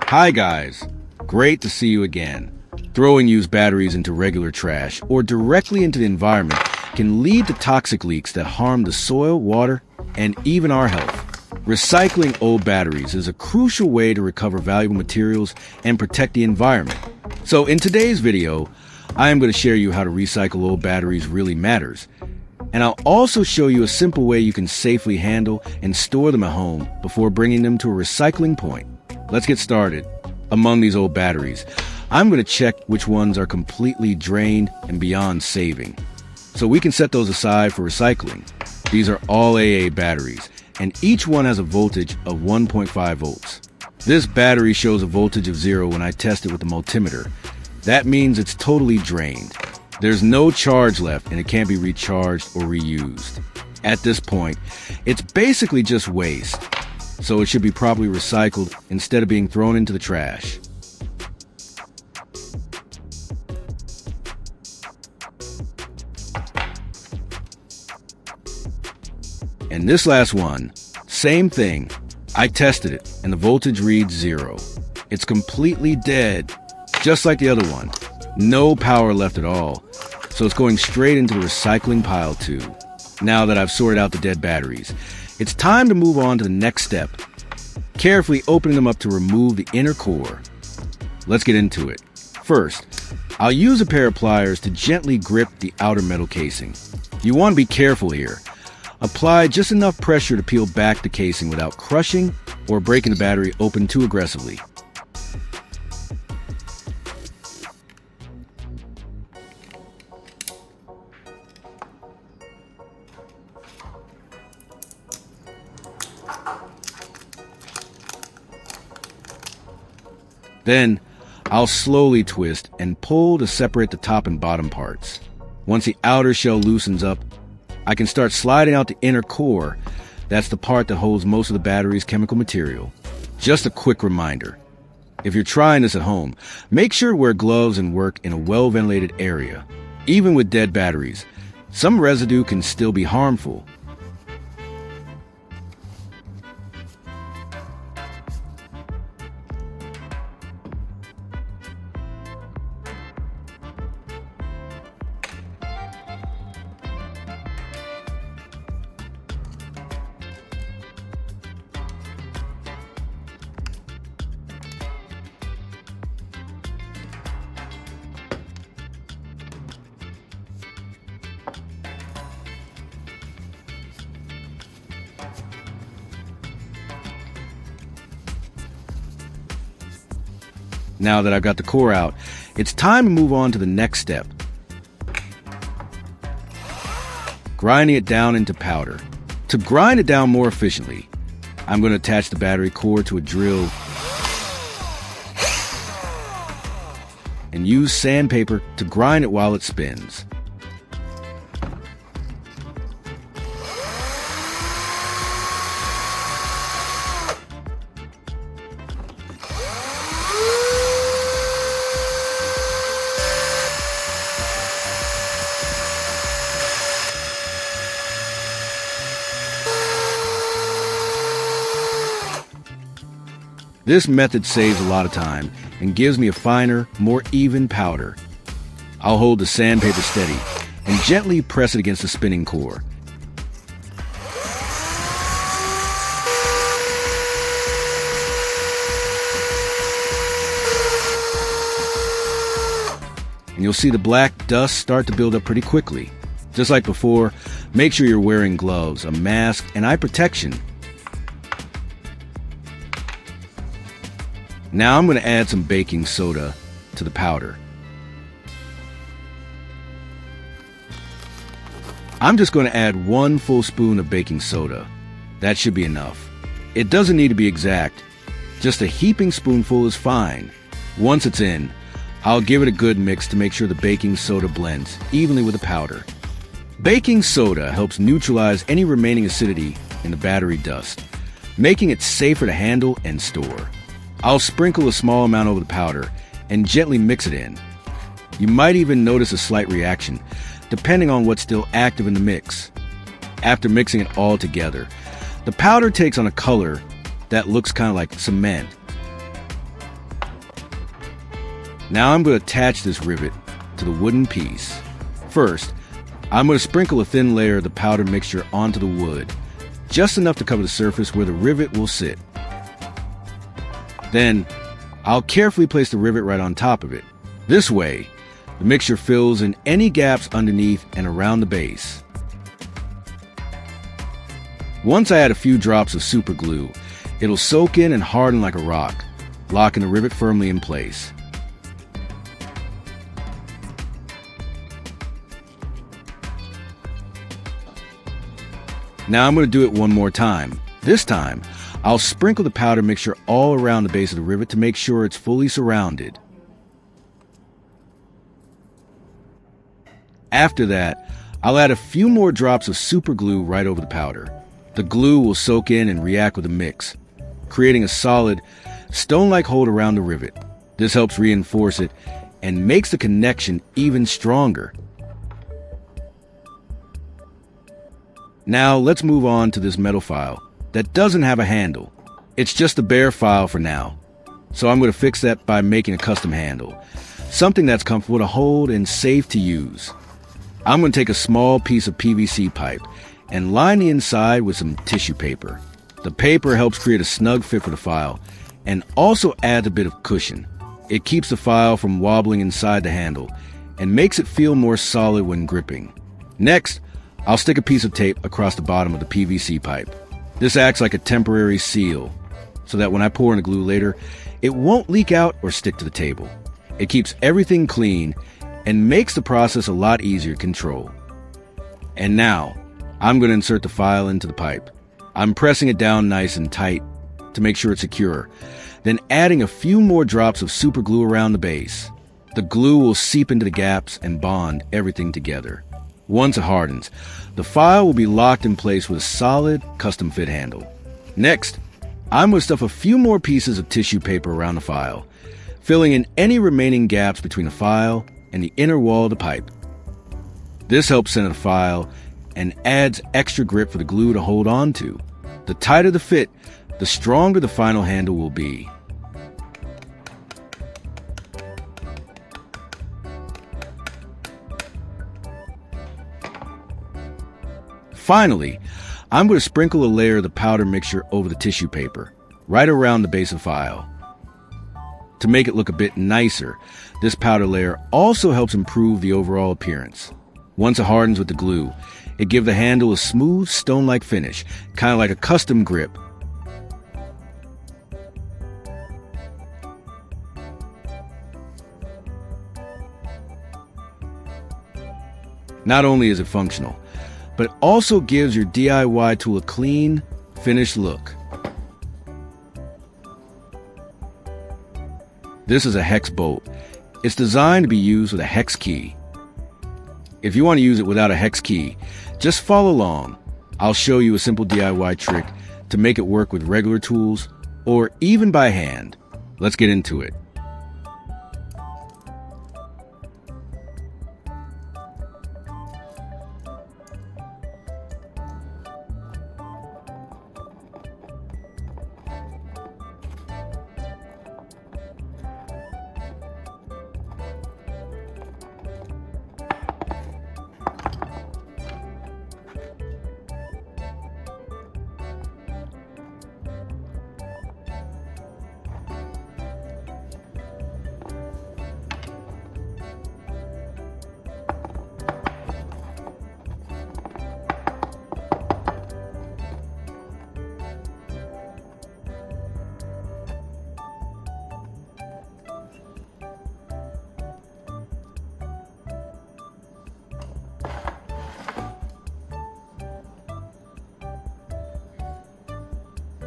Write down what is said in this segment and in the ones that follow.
Hi guys, great to see you again. Throwing used batteries into regular trash or directly into the environment can lead to toxic leaks that harm the soil, water, and even our health. Recycling old batteries is a crucial way to recover valuable materials and protect the environment. So in today's video, I am going to share you how to recycle old batteries really matters. And I'll also show you a simple way you can safely handle and store them at home before bringing them to a recycling point. Let's get started. Among these old batteries, I'm going to check which ones are completely drained and beyond saving, so we can set those aside for recycling. These are all AA batteries, and each one has a voltage of 1.5 volts. This battery shows a voltage of 0 when I test it with the multimeter. That means it's totally drained. There's no charge left and it can't be recharged or reused. At this point, it's basically just waste, so it should be properly recycled instead of being thrown into the trash. And this last one, same thing. I tested it and the voltage reads 0. It's completely dead, just like the other one. No power left at all, so it's going straight into the recycling pile too. Now that I've sorted out the dead batteries, it's time to move on to the next step, carefully opening them up to remove the inner core. Let's get into it. First, I'll use a pair of pliers to gently grip the outer metal casing. You want to be careful here. Apply just enough pressure to peel back the casing without crushing or breaking the battery open too aggressively. Then, I'll slowly twist and pull to separate the top and bottom parts. Once the outer shell loosens up, I can start sliding out the inner core. That's the part that holds most of the battery's chemical material. Just a quick reminder, if you're trying this at home, make sure to wear gloves and work in a well-ventilated area. Even with dead batteries, some residue can still be harmful. Now that I've got the core out, it's time to move on to the next step. Grinding it down into powder. To grind it down more efficiently, I'm going to attach the battery core to a drill and use sandpaper to grind it while it spins. This method saves a lot of time and gives me a finer, more even powder. I'll hold the sandpaper steady and gently press it against the spinning core. And you'll see the black dust start to build up pretty quickly. Just like before, make sure you're wearing gloves, a mask, and eye protection. Now I'm going to add some baking soda to the powder. I'm just going to add 1 full spoon of baking soda. That should be enough. It doesn't need to be exact. Just a heaping spoonful is fine. Once it's in, I'll give it a good mix to make sure the baking soda blends evenly with the powder. Baking soda helps neutralize any remaining acidity in the battery dust, making it safer to handle and store. I'll sprinkle a small amount over the powder and gently mix it in. You might even notice a slight reaction, depending on what's still active in the mix. After mixing it all together, the powder takes on a color that looks kind of like cement. Now I'm going to attach this rivet to the wooden piece. First, I'm going to sprinkle a thin layer of the powder mixture onto the wood, just enough to cover the surface where the rivet will sit. Then, I'll carefully place the rivet right on top of it. This way, the mixture fills in any gaps underneath and around the base. Once I add a few drops of super glue, it'll soak in and harden like a rock, locking the rivet firmly in place. Now I'm going to do it one more time. This time, I'll sprinkle the powder mixture all around the base of the rivet to make sure it's fully surrounded. After that, I'll add a few more drops of super glue right over the powder. The glue will soak in and react with the mix, creating a solid, stone-like hold around the rivet. This helps reinforce it and makes the connection even stronger. Now let's move on to this metal file that doesn't have a handle. It's just a bare file for now. So I'm going to fix that by making a custom handle, something that's comfortable to hold and safe to use. I'm going to take a small piece of PVC pipe and line the inside with some tissue paper. The paper helps create a snug fit for the file and also adds a bit of cushion. It keeps the file from wobbling inside the handle and makes it feel more solid when gripping. Next, I'll stick a piece of tape across the bottom of the PVC pipe. This acts like a temporary seal, so that when I pour in the glue later, it won't leak out or stick to the table. It keeps everything clean and makes the process a lot easier to control. And now, I'm going to insert the file into the pipe. I'm pressing it down nice and tight to make sure it's secure, then adding a few more drops of super glue around the base. The glue will seep into the gaps and bond everything together. Once it hardens, the file will be locked in place with a solid, custom-fit handle. Next, I'm going to stuff a few more pieces of tissue paper around the file, filling in any remaining gaps between the file and the inner wall of the pipe. This helps center the file and adds extra grip for the glue to hold on to. The tighter the fit, the stronger the final handle will be. Finally, I'm going to sprinkle a layer of the powder mixture over the tissue paper, right around the base of the file. To make it look a bit nicer, this powder layer also helps improve the overall appearance. Once it hardens with the glue, it gives the handle a smooth, stone-like finish, kind of like a custom grip. Not only is it functional, but it also gives your DIY tool a clean, finished look. This is a hex bolt. It's designed to be used with a hex key. If you want to use it without a hex key, just follow along. I'll show you a simple DIY trick to make it work with regular tools or even by hand. Let's get into it.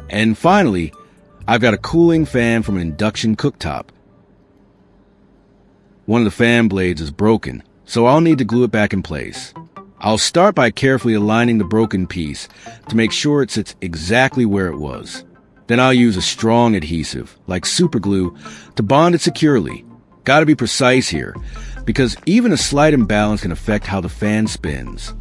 And finally, I've got a cooling fan from an induction cooktop. One of the fan blades is broken, so I'll need to glue it back in place. I'll start by carefully aligning the broken piece to make sure it sits exactly where it was. Then I'll use a strong adhesive, like super glue, to bond it securely. Gotta be precise here, because even a slight imbalance can affect how the fan spins.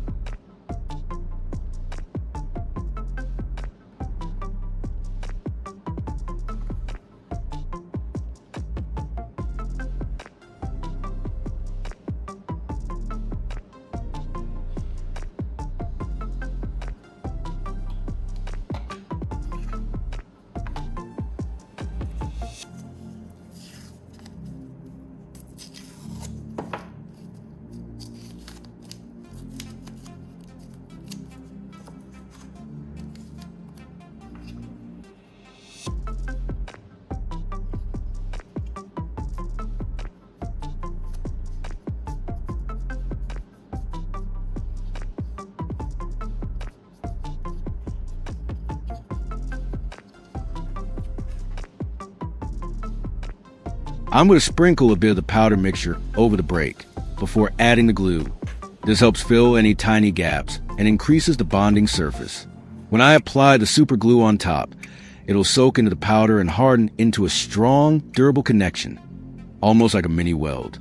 I'm going to sprinkle a bit of the powder mixture over the break before adding the glue. This helps fill any tiny gaps and increases the bonding surface. When I apply the super glue on top, it'll soak into the powder and harden into a strong, durable connection, almost like a mini weld.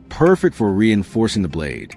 Perfect for reinforcing the blade.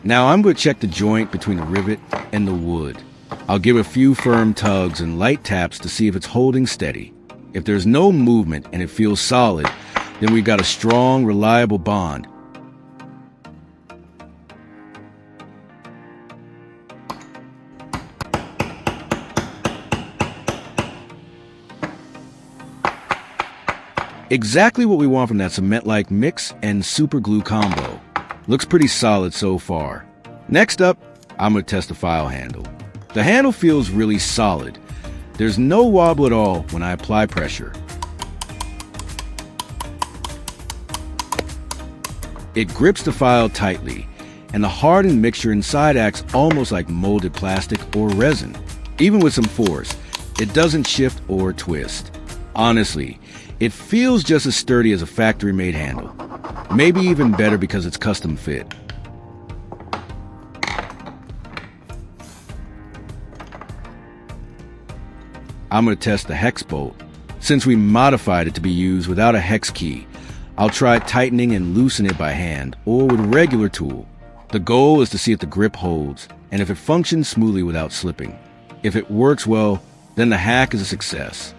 Now I'm going to check the joint between the rivet and the wood. I'll give a few firm tugs and light taps to see if it's holding steady. If there's no movement and it feels solid, then we've got a strong, reliable bond. Exactly what we want from that cement-like mix and super glue combo. Looks pretty solid so far. Next up, I'm going to test the file handle. The handle feels really solid. There's no wobble at all when I apply pressure. It grips the file tightly, and the hardened mixture inside acts almost like molded plastic or resin. Even with some force, it doesn't shift or twist. Honestly, it feels just as sturdy as a factory-made handle. Maybe even better because it's custom fit. I'm going to test the hex bolt. Since we modified it to be used without a hex key, I'll try tightening and loosen it by hand or with a regular tool. The goal is to see if the grip holds and if it functions smoothly without slipping. If it works well, then the hack is a success.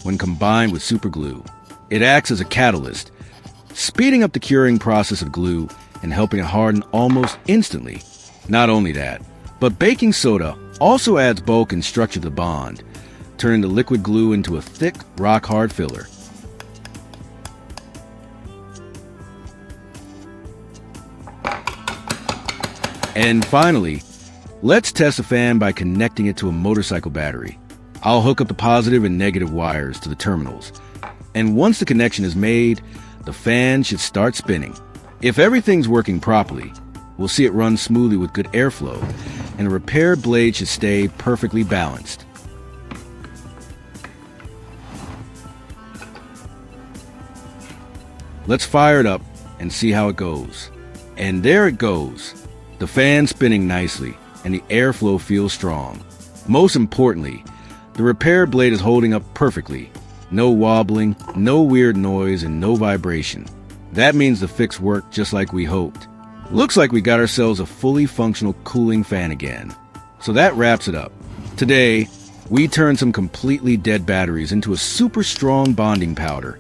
When combined with superglue, it acts as a catalyst, speeding up the curing process of glue and helping it harden almost instantly. Not only that, but baking soda also adds bulk and structure to the bond, turning the liquid glue into a thick, rock-hard filler. And finally, let's test the fan by connecting it to a motorcycle battery. I'll hook up the positive and negative wires to the terminals, and once the connection is made, the fan should start spinning. If everything's working properly, we'll see it run smoothly with good airflow, and the repaired blade should stay perfectly balanced. Let's fire it up and see how it goes. And there it goes. The fan's spinning nicely, and the airflow feels strong. Most importantly, the repair blade is holding up perfectly. No wobbling, no weird noise, and no vibration. That means the fix worked just like we hoped. Looks like we got ourselves a fully functional cooling fan again. So that wraps it up. Today, we turned some completely dead batteries into a super strong bonding powder,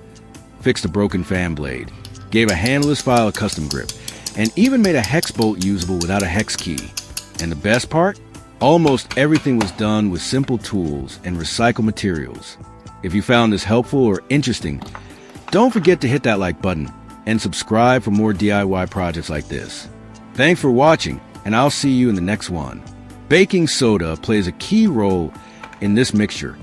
fixed a broken fan blade, gave a handleless file a custom grip, and even made a hex bolt usable without a hex key. And the best part? Almost everything was done with simple tools and recycled materials. If you found this helpful or interesting, don't forget to hit that like button and subscribe for more DIY projects like this. Thanks for watching, and I'll see you in the next one. Baking soda plays a key role in this mixture,